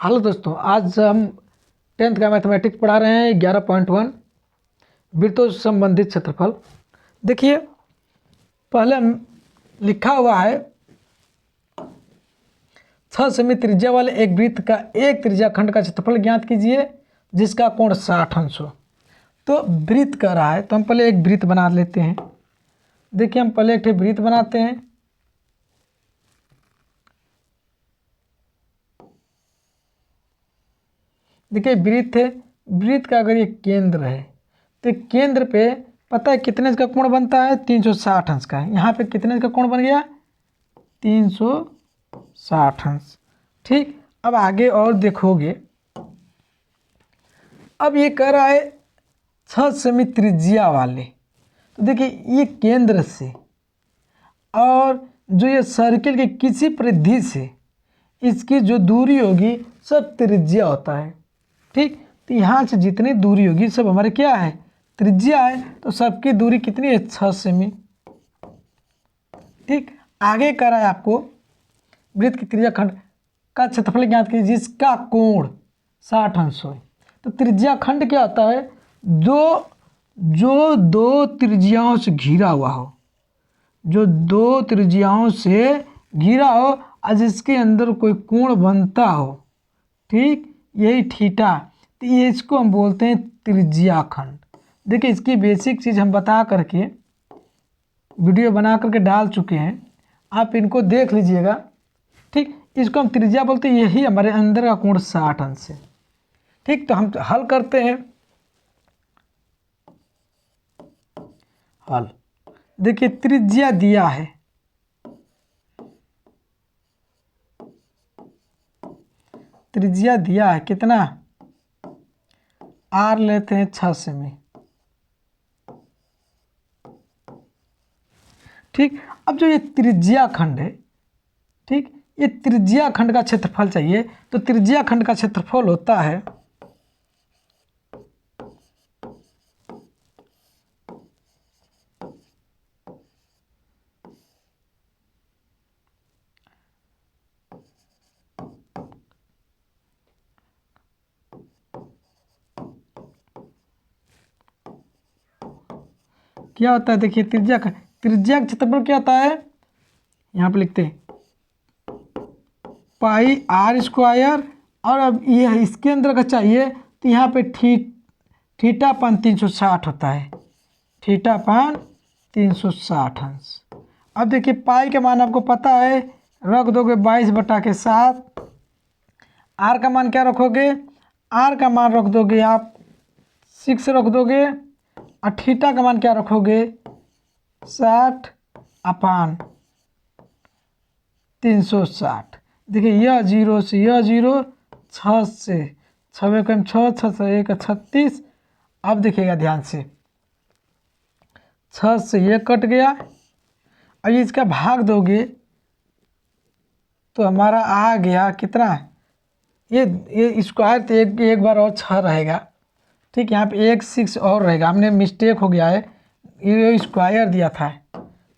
Hello दोस्तों, आज हम 10th का मैथमेटिक्स पढ़ा रहे हैं 11.1 वृत्तों से संबंधित क्षेत्रफल। देखिए, पहले लिखा हुआ है 6 सेमी त्रिज्या वाले एक वृत्त का एक त्रिज्या खंड का क्षेत्रफल ज्ञात कीजिए जिसका कोण 60 अंश हो। तो वृत्त कह रहा है तो हम पहले एक वृत्त बना लेते हैं। देखिए, हम पहले एक वृत्त बनाते हैं। देखिए, वृत्त है, वृत्त का अगर ये केंद्र है तो केंद्र पे पता है कितने का कोण बनता है, 360 अंश का है। यहाँ पे कितने का कोण बन गया, 360 अंश। ठीक, अब आगे और देखोगे, अब ये कह रहा है 6 सेमी त्रिज्या वाले। तो देखिए, ये केंद्र से और जो ये सर्किल के किसी परिधि से इसकी जो दूरी होगी सब त्रिज्या होता है। ठीक, तो यहाँ से जितनी दूरी होगी सब हमारे क्या है, त्रिज्या है। तो सबकी दूरी कितनी है, 6 सेमी। ठीक, आगे कह रहा है आपको वृत्त की त्रिज्या खंड का क्षेत्रफल ज्ञात कीजिए जिसका कोण 60 अंश हो। तो त्रिज्या खंड क्या होता है, जो दो त्रिज्याओं से घिरा हुआ हो, जो दो त्रिज्याओं से घिरा हो और जिसके अंदर कोई कोण बनता हो। ठीक, यही थीटा, तो ये इसको हम बोलते हैं त्रिज्या खंड। देखिए, इसकी बेसिक चीज़ हम बता करके वीडियो बना करके डाल चुके हैं, आप इनको देख लीजिएगा। ठीक, इसको हम त्रिज्या बोलते हैं, यही हमारे अंदर का कोण 60 अंश है। ठीक, तो हम हल करते हैं। हल देखिए, त्रिज्या दिया है, त्रिज्या दिया है कितना, आर लेते हैं 6 सेमी। ठीक, अब जो ये त्रिज्या खंड है, ठीक, ये त्रिज्या खंड का क्षेत्रफल चाहिए। तो त्रिज्या खंड का क्षेत्रफल होता है क्या होता है, देखिए त्रिज्या का क्षेत्रफल क्या होता है, यहाँ पे लिखते हैं पाई आर स्क्वायर। और अब ये इसके अंदर का चाहिए तो यहाँ पे थीटा पान 360 होता है, थीटा पान 360 अंश। अब देखिए, पाई का मान आपको पता है, रख दोगे 22/7। आर का मान क्या रखोगे, आर का मान रख दोगे आप 6 रख दोगे। और थीटा का मान क्या रखोगे, 60/360। देखिए, यह 0 से यह 0, 6 से 6 कम 6, 6 से 1 36। अब देखिएगा ध्यान से, 6 से ये कट गया। अब इसका भाग दोगे तो हमारा आ गया कितना, ये स्क्वायर तो एक बार और 6 रहेगा। ठीक, यहाँ पे एक 6 और रहेगा, हमने मिस्टेक हो गया है, ये स्क्वायर दिया था।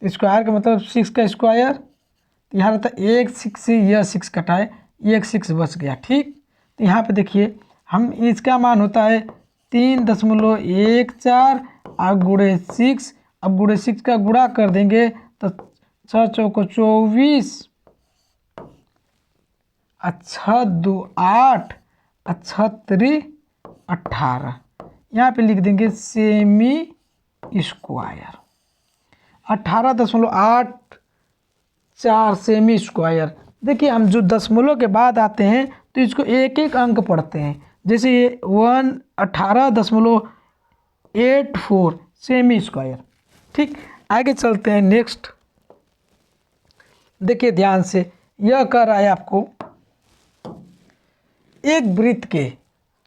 स्क्वायर का मतलब 6 का स्क्वायर। तो यहाँ रहता है एक 6 से यह 6 कटाए, एक 6 बच गया। ठीक, तो यहाँ पे देखिए, हम इसका मान होता है 3.14 और गुणे 6। अब गुणे 6 का गुणा कर देंगे तो 6 चौको 24, 6 2 8, 6 3 18। यहाँ पे लिख देंगे सेमी स्क्वायर, 18.84 सेमी स्क्वायर। देखिए, हम जो दशमलव के बाद आते हैं तो इसको एक एक अंक पढ़ते हैं। जैसे ये 18.84 सेमी स्क्वायर। ठीक, आगे चलते हैं नेक्स्ट। देखिए ध्यान से, यह कह रहा है आपको एक वृत्त के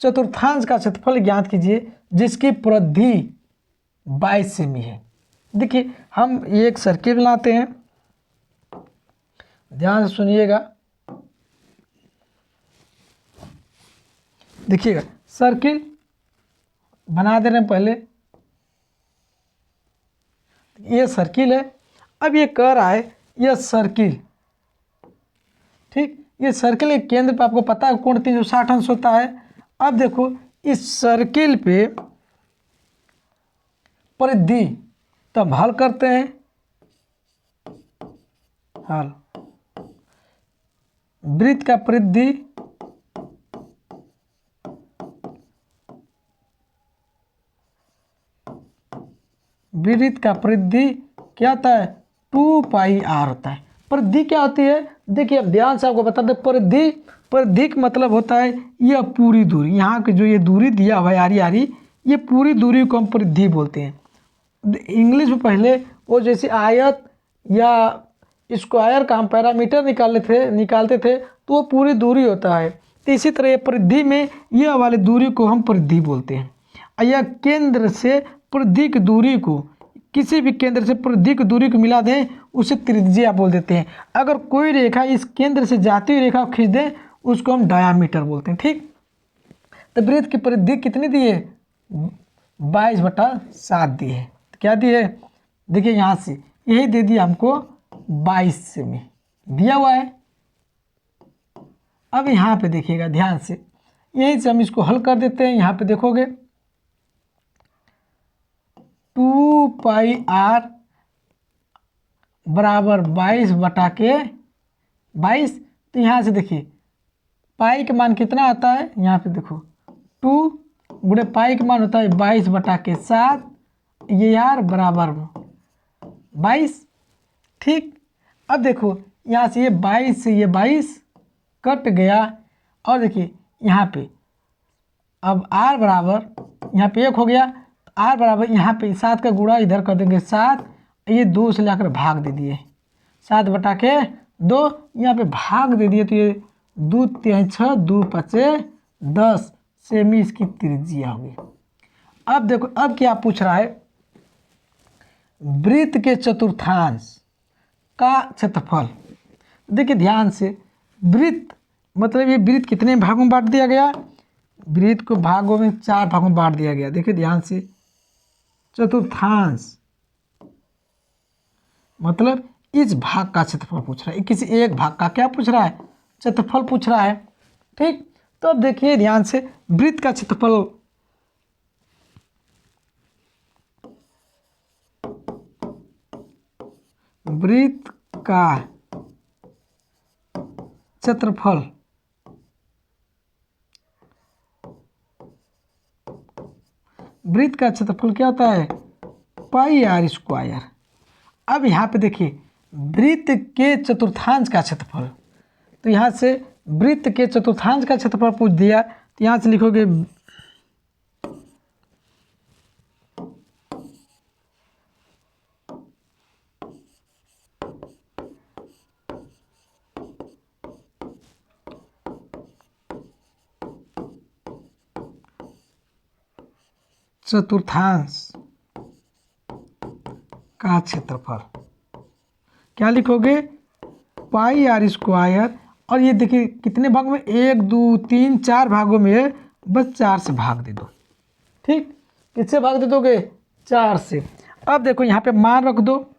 चतुर्थांश का क्षेत्रफल ज्ञात कीजिए जिसकी परिधि 22 सेमी है। देखिए, हम एक सर्किल बनाते हैं, ध्यान से सुनिएगा। देखिएगा, सर्किल बना दे रहे हैं पहले, ये सर्किल है। अब ये कह रहा है यह सर्किल, ठीक, ये सर्किल के केंद्र पे आपको पता है कोण 360 अंश होता है। अब देखो इस सर्किल पे परिधि, तब हल करते हैं, हल वृत्त का परिधि क्या होता है 2πr होता है। परिधि क्या होती है, देखिए अब ध्यान से आपको बता दें, परिधि का मतलब होता है यह पूरी दूरी, यहाँ की जो ये दूरी दिया हुआ है आरी, ये पूरी दूरी को हम परिधि बोलते हैं। इंग्लिश में पहले वो जैसे आयत या स्क्वायर का हम पैरामीटर निकालते थे तो वो पूरी दूरी होता है। तो इसी तरह ये परिधि में यह वाली दूरी को हम परिधि बोलते हैं। यह केंद्र से परिधि की दूरी को, किसी भी केंद्र से परिधि की दूरी को मिला दें उसे त्रिज्या बोल देते हैं। अगर कोई रेखा इस केंद्र से जाती हुई रेखा खींच दें उसको हम डायामीटर बोलते हैं। ठीक, तो वृत्त की परिधि कितनी दी है 22/7 दी है। क्या दी है, देखिए यहाँ से यही दे दिया हमको 22 में दिया हुआ है। अब यहाँ पे देखिएगा ध्यान से, यहीं से हम इसको हल कर देते हैं। यहाँ पे देखोगे 2πr बराबर 22/22। तो यहाँ से देखिए पाई का मान कितना आता है, यहाँ पे देखो 2 गुणे पाई का मान होता है 22/7, ये यार बराबर 22। ठीक, अब देखो यहाँ से ये 22 से ये 22 कट गया, और देखिए यहाँ पे अब r बराबर यहाँ पे 1 हो गया, r बराबर यहाँ पे 7 का गुणा इधर कर देंगे 7, ये 2 से लाकर भाग दे दिए 7/2, यहाँ पे भाग दे दिए तो ये 2 3 6 2 5 10 सेमी इसकी त्रिज्या होगी। अब देखो अब क्या पूछ रहा है, वृत्त के चतुर्थांश का क्षेत्रफल। देखिए ध्यान से, वृत्त मतलब ये वृत्त कितने भागों में बांट दिया गया, वृत्त को भागों में 4 भागों में बांट दिया गया। देखिए ध्यान से, चतुर्थांश मतलब इस भाग का क्षेत्रफल पूछ रहा है, किसी एक भाग का क्या पूछ रहा है, क्षेत्रफल पूछ रहा है। ठीक, तो अब देखिए ध्यान से, वृत्त का क्षेत्रफल वृत्त का क्षेत्रफल क्या होता है πr²। अब यहाँ पे देखिए वृत्त के चतुर्थांश का क्षेत्रफल, तो यहाँ से वृत्त के चतुर्थांश का क्षेत्रफल पूछ दिया, तो यहाँ से लिखोगे चतुर्थांश का क्षेत्रफल, क्या लिखोगे πr²। और ये देखिए कितने भाग में, 1 2 3 4 भागों में, बस 4 से भाग दे दो। ठीक, किससे भाग दे दोगे 4 से। अब देखो यहाँ पे मान रख दो,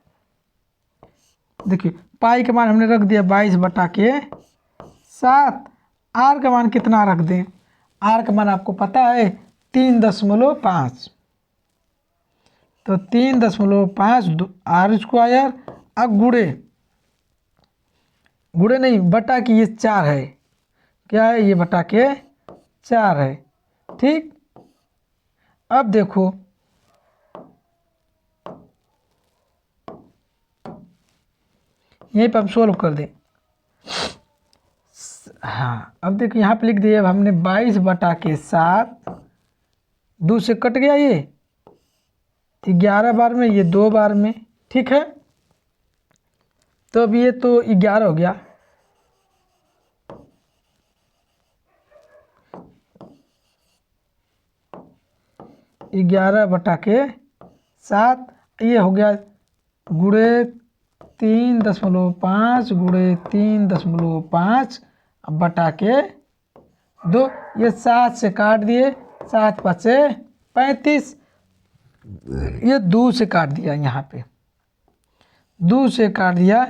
देखिए पाई का मान हमने रख दिया 22/7, आर का मान कितना रख दें, आर का मान आपको पता है 3.5, तो 3.5 r², अब गुणे नहीं बटा कि ये 4 है, क्या है ये बटा के 4 है। ठीक, अब देखो यहीं पर हम सोल्व कर दें। हाँ, अब देखो यहाँ पे लिख दिया, अब हमने 22/7, 2 से कट गया ये, 11 बार में, ये 2 बार में। ठीक है, तो अब ये तो 11 हो गया, (11/7), ये हो गया गुणे 3.5 गुणे 3.5 बटा के 2, ये 7 से काट दिए, 7 5 35, ये 2 से काट दिया, यहाँ पे 2 से काट दिया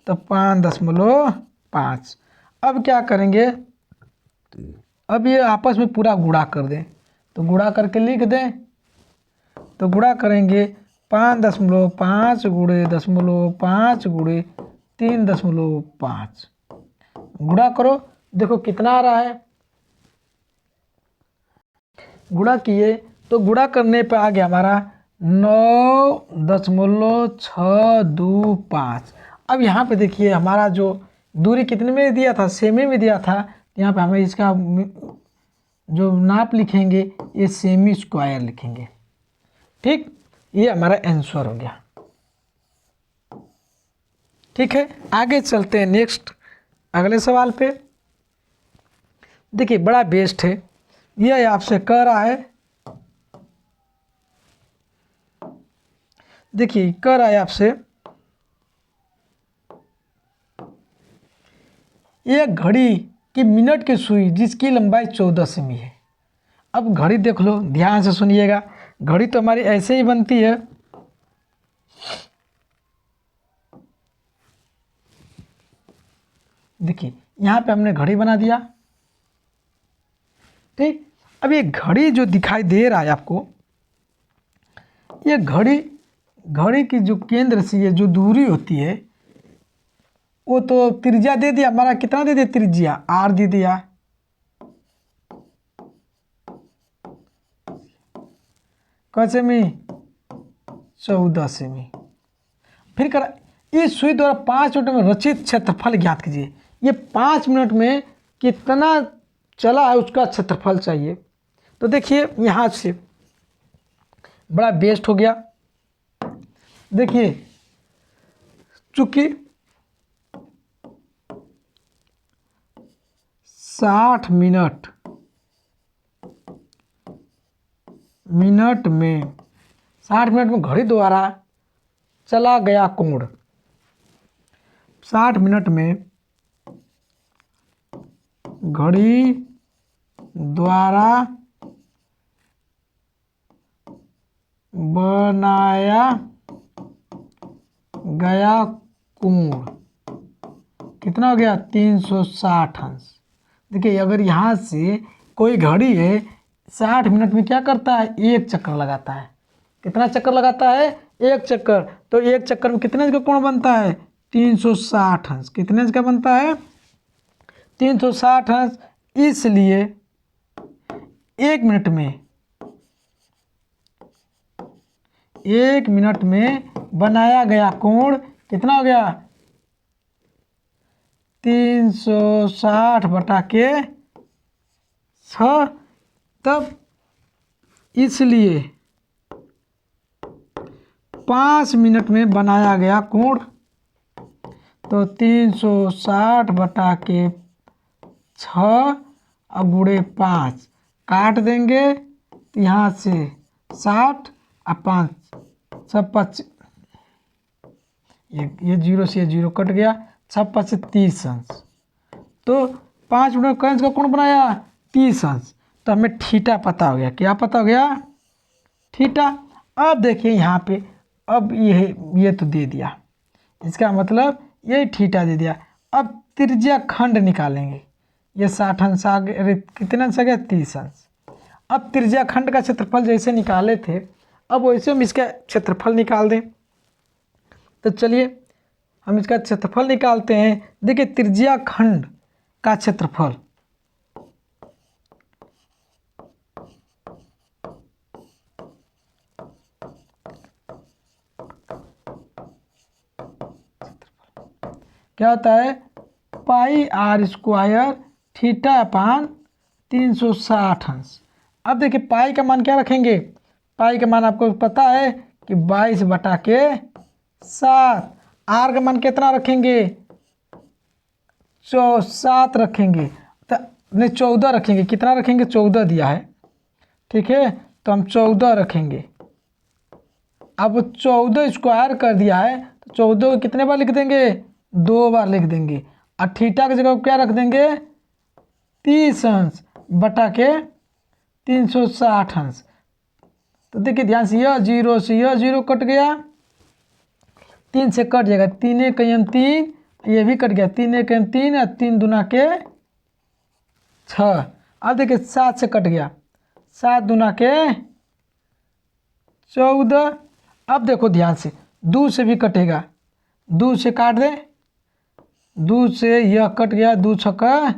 तो 5.5। अब क्या करेंगे, अब ये आपस में पूरा गुणा कर दें, तो गुणा करके लिख दें। तो गुणा करेंगे 5.5 गुणे 0.5 गुणे 3.5, गुणा करो, देखो कितना आ रहा है। गुणा किए तो गुणा करने पे आ गया हमारा 9.625। अब यहाँ पे देखिए हमारा जो दूरी कितने में दिया था, सेमी में दिया था, यहाँ पे हमें इसका जो नाप लिखेंगे ये सेमी स्क्वायर लिखेंगे। ठीक, ये हमारा आंसर हो गया। ठीक है, आगे चलते हैं नेक्स्ट अगले सवाल पे। देखिए बड़ा बेस्ट है, यह आपसे कह रहा है, देखिए कह रहा है आपसे एक घड़ी की मिनट की सुई जिसकी लंबाई 14 सेमी है। अब घड़ी देख लो, ध्यान से सुनिएगा, घड़ी तो हमारी ऐसे ही बनती है। देखिए यहाँ पे हमने घड़ी बना दिया। ठीक, अब ये घड़ी जो दिखाई दे रहा है आपको, ये घड़ी की जो केंद्र से ये जो दूरी होती है वो तो त्रिज्या दे दिया हमारा, कितना दे दिया त्रिज्या, आर दे दिया। क सेमी, 14 सेमी। फिर कर इस सुई द्वारा 5 मिनट में रचित क्षेत्रफल ज्ञात कीजिए। ये 5 मिनट में कितना चला है उसका क्षेत्रफल चाहिए। तो देखिए यहाँ से बड़ा बेस्ट हो गया। देखिए चूंकि 60 मिनट में 60 मिनट में घड़ी द्वारा चला गया कोण, 60 मिनट में घड़ी द्वारा बनाया गया कोण कितना हो गया, 360 अंश। देखिए अगर यहाँ से कोई घड़ी है 60 मिनट में क्या करता है, एक चक्कर लगाता है। कितना चक्कर लगाता है, एक चक्कर। तो एक चक्कर में कितने इंच का कोण बनता है, 360 अंश। कितने इंच का बनता है, 360 अंश। इसलिए एक मिनट में बनाया गया कोण कितना हो गया, 360 बटा के 6। तब इसलिए 5 मिनट में बनाया गया कोण, तो 360 बटा के 6 और गुणे 5 काट देंगे, तो यहाँ से 60 और 5 सब 25, ये जीरो से जीरो कट गया, 6 × 30 अंश। तो 5 मिनट का इंच का कोण बनाया 30 अंश। तो हमें थीटा पता हो गया, क्या पता हो गया, थीटा। अब देखिए यहाँ पे, अब ये तो दे दिया, इसका मतलब ये थीटा दे दिया। अब त्रिज्या खंड निकालेंगे, ये 60 अंश आ गए, अरे कितना अंश आ गया, 30 अंश। अब त्रिज्या खंड का क्षेत्रफल जैसे निकाले थे, अब वैसे हम इसका क्षेत्रफल निकाल दें। तो चलिए हम इसका क्षेत्रफल निकालते हैं। देखिए त्रिज्या खंड का क्षेत्रफल, क्या होता है, पाई आर स्क्वायर थीटा अपान 360 अंश। अब देखिए पाई का मान क्या रखेंगे, पाई का मान आपको पता है कि 22 बटा के 7। आर का मान कितना रखेंगे, 7 रखेंगे, तो नहीं 14 रखेंगे। कितना रखेंगे, 14 दिया है, ठीक है, तो हम 14 रखेंगे। अब 14 स्क्वायर कर दिया है, तो 14 को कितने बार लिख देंगे, 2 बार लिख देंगे। और थीटा की जगह क्या रख देंगे, 30 अंश बटा के 360 अंश। तो देखिए ध्यान से, यह जीरो से यह जीरो कट गया, 3 से कट जाएगा, 3 × 3 ये भी कट गया, 3 एक 3 और 3 दूना के 6। अब देखिए 7 से कट गया, 7 दूना के 14। अब देखो ध्यान से, 2 से भी कटेगा, 2 से काट दे, 2 से यह कट गया, 2 छक्का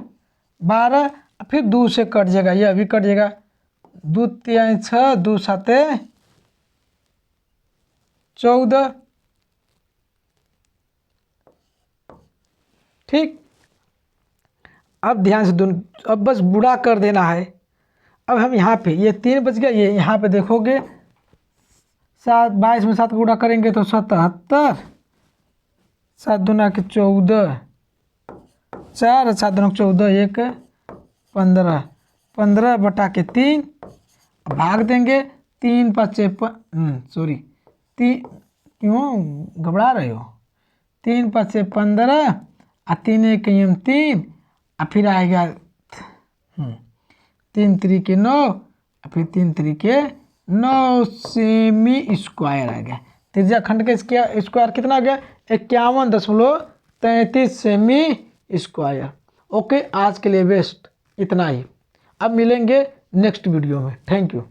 12, फिर 2 से कट जाएगा, यह भी कट जाएगा, 2 तिहाई 6, 2 साते 14। ठीक, अब ध्यान से अब बस बुरा कर देना है। अब हम यहाँ पे ये 3 बच गया, ये यहाँ पे देखोगे 7, 22 में 7 गुणा करेंगे तो 77, 7 दूना के 14, 4, 7 दूना 14, 1 15, 15 बटा के 3, भाग देंगे, 3 5 सॉरी 3, क्यों घबरा रहे हो, 3 5 15 और 3 1 3, और फिर आएगा 3 3 के 9, फिर 3 3 के 9 सेमी स्क्वायर आ गया। त्रिज्या खंड का स्क्वायर कितना आ गया, 51.33 सेमी स्क्वायर। ओके, आज के लिए बेस्ट इतना ही, अब मिलेंगे नेक्स्ट वीडियो में। Thank you.